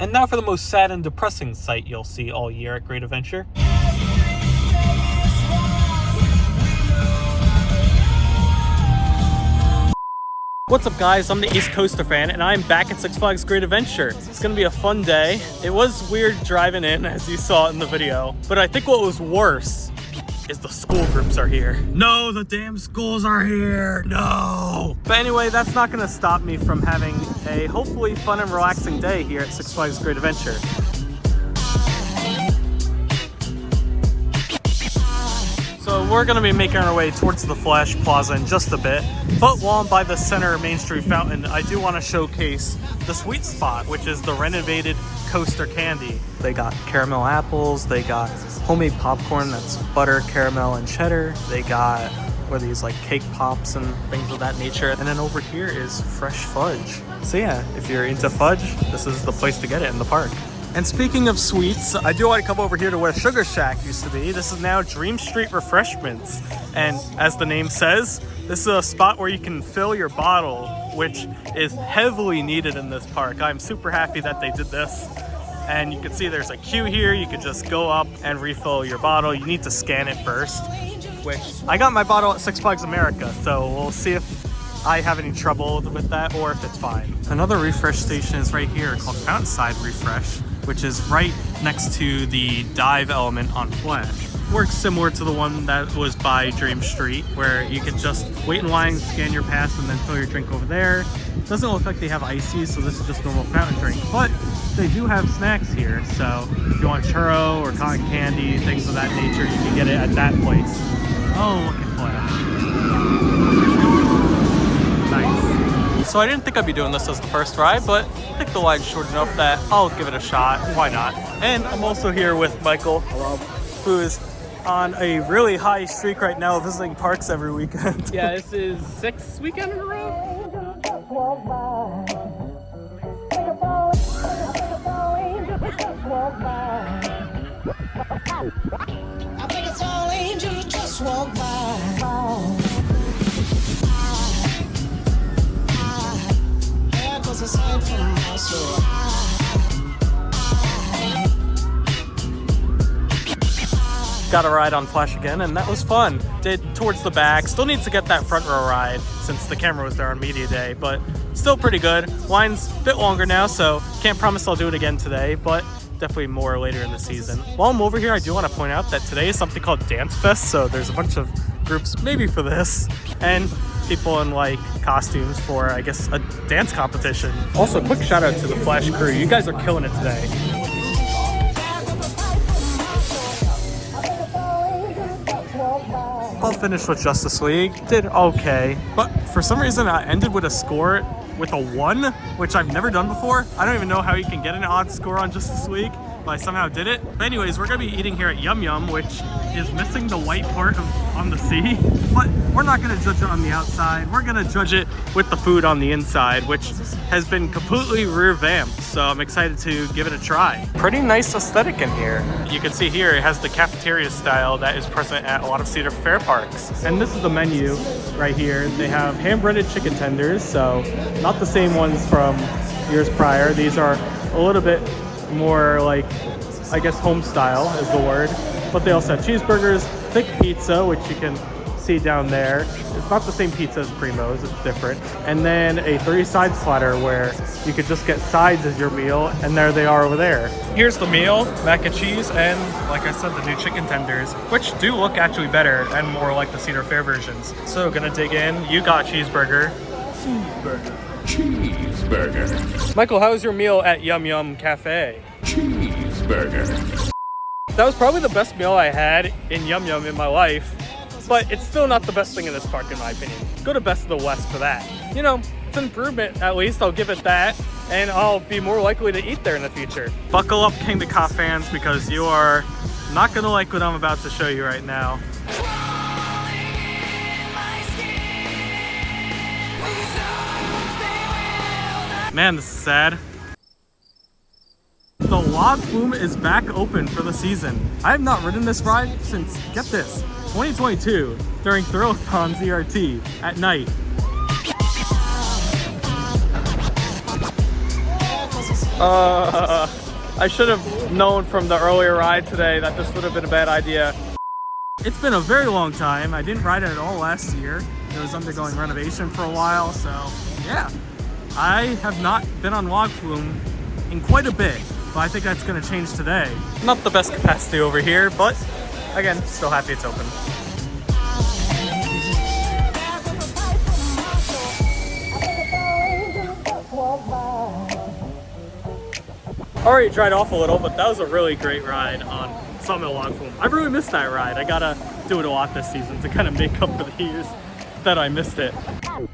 And now for the most sad and depressing sight you'll see all year at Great Adventure. What's up guys, I'm the East Coaster fan and I'm back at Six Flags Great Adventure. It's gonna be a fun day. It was weird driving in as you saw in the video, but I think what was worse is the school groups are here. No, the damn schools are here, no! But anyway, that's not gonna stop me from having a hopefully fun and relaxing day here at Six Flags Great Adventure. So we're gonna be making our way towards the Flash Plaza in just a bit. But while I'm by the center Main Street fountain, I do want to showcase the sweet spot, which is the renovated coaster candy. They got caramel apples, they got homemade popcorn that's butter, caramel, and cheddar. They got these like cake pops and things of that nature. And then over here is fresh fudge. So yeah, if you're into fudge, this is the place to get it in the park. And speaking of sweets, I do want to come over here to where Sugar Shack used to be. This is now Dream Street Refreshments. And as the name says, this is a spot where you can fill your bottle, which is heavily needed in this park. I'm super happy that they did this. And you can see there's a queue here. You could just go up and refill your bottle. You need to scan it first, which I got my bottle at Six Flags America. So we'll see if I have any trouble with that or if it's fine. Another refresh station is right here called Fountainside Refresh, which is right next to the dive element on Flash. Works similar to the one that was by Dream Street, where you can just wait in line, scan your pass, and then fill your drink over there. Doesn't look like they have ices, so this is just normal fountain drink, but they do have snacks here. So if you want churro or cotton candy, things of that nature, you can get it at that place. Oh, look at Flash. Nice. So I didn't think I'd be doing this as the first ride, but I think the line's short enough that I'll give it a shot. Why not? And I'm also here with Michael, who is on a really high streak right now, visiting parks every weekend. Yeah, this is 6th weekend in a row. I think it's all angels just walk by. There goes a sight from my soul. Got a ride on Flash again, and that was fun. Did towards the back. Still needs to get that front row ride since the camera was there on media day, but still pretty good. Line's a bit longer now, so can't promise I'll do it again today, but definitely more later in the season. While I'm over here, I do want to point out that today is something called Dance Fest, so there's a bunch of groups maybe for this, and people in like costumes for, I guess, a dance competition. Also, quick shout out to the Flash crew. You guys are killing it today. All finished with Justice League. Did okay, but for some reason I ended with a score with a 1, which I've never done before. I don't even know how you can get an odd score on Justice League, but I somehow did it. But anyways, we're gonna be eating here at Yum Yum, which is missing the white part on the sea, but we're not gonna judge it on the outside. We're gonna judge it with the food on the inside, which has been completely revamped, so I'm excited to give it a try. Pretty nice aesthetic in here. You can see here it has the cafeteria style that is present at a lot of Cedar Fair parks. And this is the menu right here. They have hand-breaded chicken tenders, so not the same ones from years prior. These are a little bit more like, I guess, home style is the word. But they also have cheeseburgers, thick pizza, which you can see down there. It's not the same pizza as Primo's, it's different. And then a 3 sides platter where you could just get sides as your meal, and there they are over there. Here's the meal, mac and cheese, and like I said, the new chicken tenders, which do look actually better and more like the Cedar Fair versions. So gonna dig in. You got cheeseburger. Cheeseburger. Michael, how was your meal at Yum Yum Cafe? Cheeseburger. That was probably the best meal I had in Yum Yum in my life, but it's still not the best thing in this park in my opinion. Go to Best of the West for that. You know, it's an improvement at least, I'll give it that, and I'll be more likely to eat there in the future. Buckle up, Kingda fans, because you are not gonna like what I'm about to show you right now. Man, this is sad. The log flume is back open for the season. I have not ridden this ride since, get this, 2022 during Thrill-a-thon ZRT at night. I should have known from the earlier ride today that this would have been a bad idea. It's been a very long time. I didn't ride it at all last year. It was undergoing renovation for a while, so yeah. I have not been on log flume in quite a bit, but I think that's gonna change today. Not the best capacity over here, but again, still happy it's open. Already dried off a little, but that was a really great ride on Summit Log Flume. I really missed that ride. I gotta do it a lot this season to kind of make up for the years that I missed it. I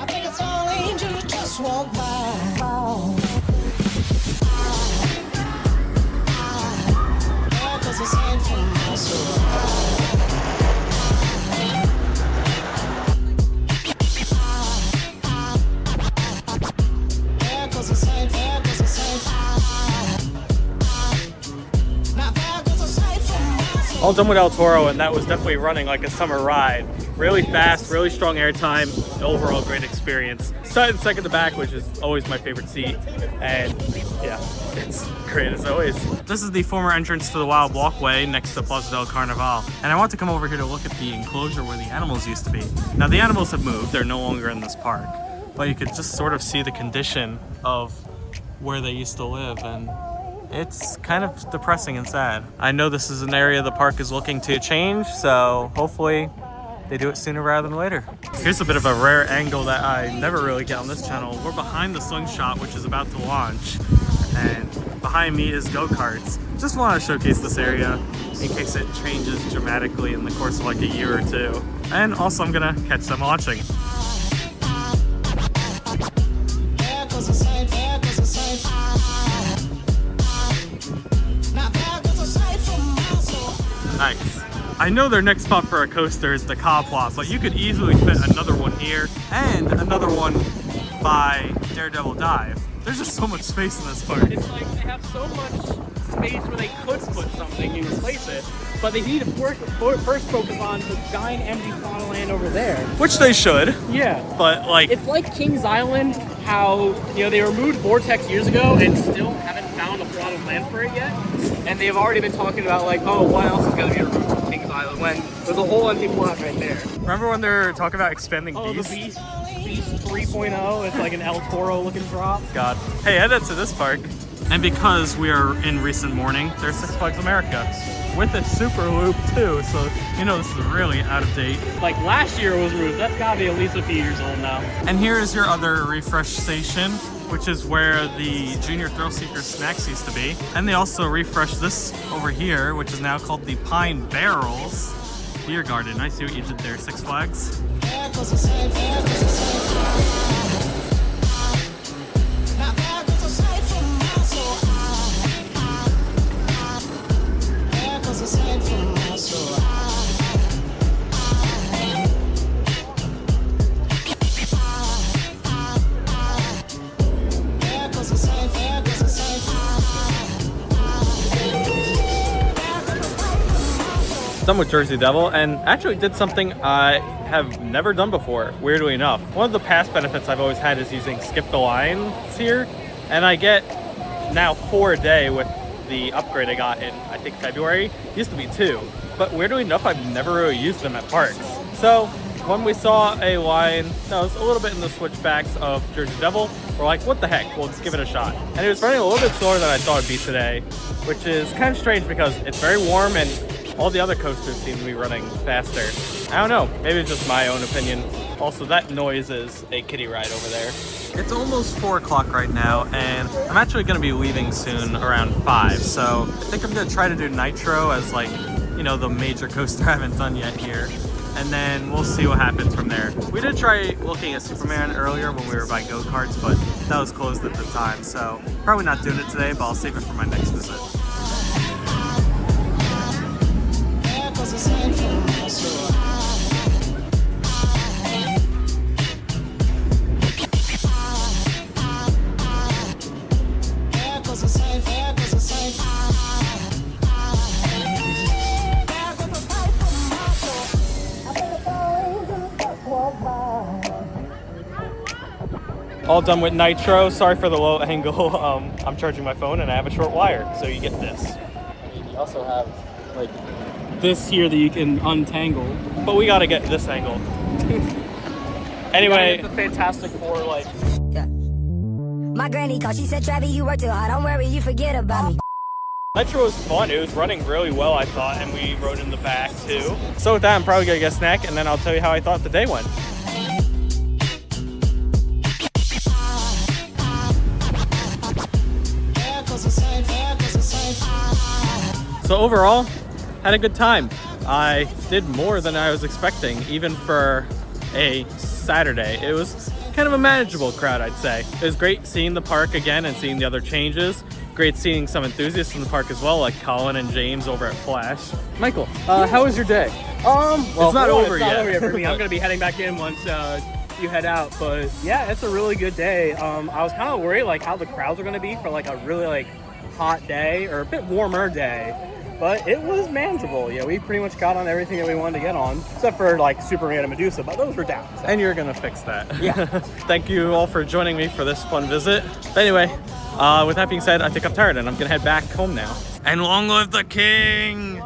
think it's all angels just walk by. Echoes a sign from my soul. Echoes a sign, echoes a sign. Now echoes a sign from my soul. All done with El Toro, and that was definitely running like a summer ride. Really fast, really strong airtime, overall great experience. Sat in second to back, which is always my favorite seat, and yeah, it's great as always. This is the former entrance to the Wild Walkway next to Plaza del Carnaval, and I want to come over here to look at the enclosure where the animals used to be. Now the animals have moved, they're no longer in this park, but you could just sort of see the condition of where they used to live, and it's kind of depressing and sad. I know this is an area the park is looking to change, so hopefully they do it sooner rather than later. Here's a bit of a rare angle that I never really get on this channel. We're behind the Slingshot, which is about to launch, and behind me is go-karts. Just want to showcase this area in case it changes dramatically in the course of like a year or two. And also I'm gonna catch them launching. Echoes a sign, echoes a sign. Now echoes a sign from my soul. Nice. I know their next spot for a coaster is the car plot, but you could easily fit another one here and another one by Daredevil Dive. There's just so much space in this park. It's like they have so much space where they could put something and replace it, but they need to first focus on the giant empty fauna land over there. Which they should, Yeah. but like, It's like King's Island, how, you know, they removed Vortex years ago and still haven't found a plot of land for it yet. And they've already been talking about like, oh, what else is going to be removed from King's Island when there's a whole empty plot right there. remember when they were talking about expanding Oh, Beast? the Beast 3.0, it's like an El Toro looking drop. God. Hey, head to this park. And because we are in recent morning, there's Six Flags America with a super loop too, so you know this is really out of date. Like last year it was removed, that's gotta be at least a few years old now. And here is your other refresh station, which is where the Junior Thrill Seeker snacks used to be. And they also refreshed this over here, which is now called the Pine Barrels Beer Garden. I see what you did there, Six Flags. Echoes a sign, echoes a sign. Now echoes a sign from my soul. Echoes a sign from my soul. Echoes a sign, echoes a sign. Done with Jersey Devil, and actually did something I have never done before, weirdly enough. One of the past benefits I've always had is using Skip the Lines here, and I get now 4 a day with the upgrade I got in, I think, February. It used to be 2, but weirdly enough, I've never really used them at parks. So when we saw a line that was a little bit in the switchbacks of Jersey Devil, we're like, what the heck, we'll just give it a shot. And it was running a little bit slower than I thought it'd be today, which is kind of strange because it's very warm and all the other coasters seem to be running faster. I don't know, maybe it's just my own opinion. Also, that noise is a kiddie ride over there. It's almost 4 o'clock right now, and I'm actually gonna be leaving soon around 5, so I think I'm gonna try to do Nitro as like, you know, the major coaster I haven't done yet here. And then we'll see what happens from there. We did try looking at Superman earlier when we were by go-karts, but that was closed at the time, so probably not doing it today, but I'll save it for my next visit. Echoes a sign from my soul. Echoes a sign, echoes a sign. All done with nitro. Sorry for the low angle. I'm charging my phone and I have a short wire, so you get this. You also have like this here that you can untangle. But we gotta get this angle. Anyway, the Fantastic Four, like. Yeah. My granny called, she said, Travis, you work too hard. Don't worry, you forget about me. nitro was fun. It was running really well, I thought, and we rode in the back too. So with that, I'm probably gonna get a snack, and then I'll tell you how I thought the day went. So overall, had a good time. I did more than I was expecting, even for a Saturday. It was kind of a manageable crowd, I'd say. It was great seeing the park again and seeing the other changes. Great seeing some enthusiasts in the park as well, like Colin and James over at Flash. Michael, how was your day? Well, it's not over It's not yet. over yet for me. I'm gonna be heading back in once you head out. But yeah, it's a really good day. I was kind of worried like how the crowds are gonna be for like a really like hot day or a bit warmer day. But it was manageable. Yeah, we pretty much got on everything that we wanted to get on, except for like Superman and Medusa, but those were down. So. And you're gonna fix that. Yeah. Thank you all for joining me for this fun visit. But anyway, with that being said, I think I'm tired and I'm gonna head back home now. And long live the king!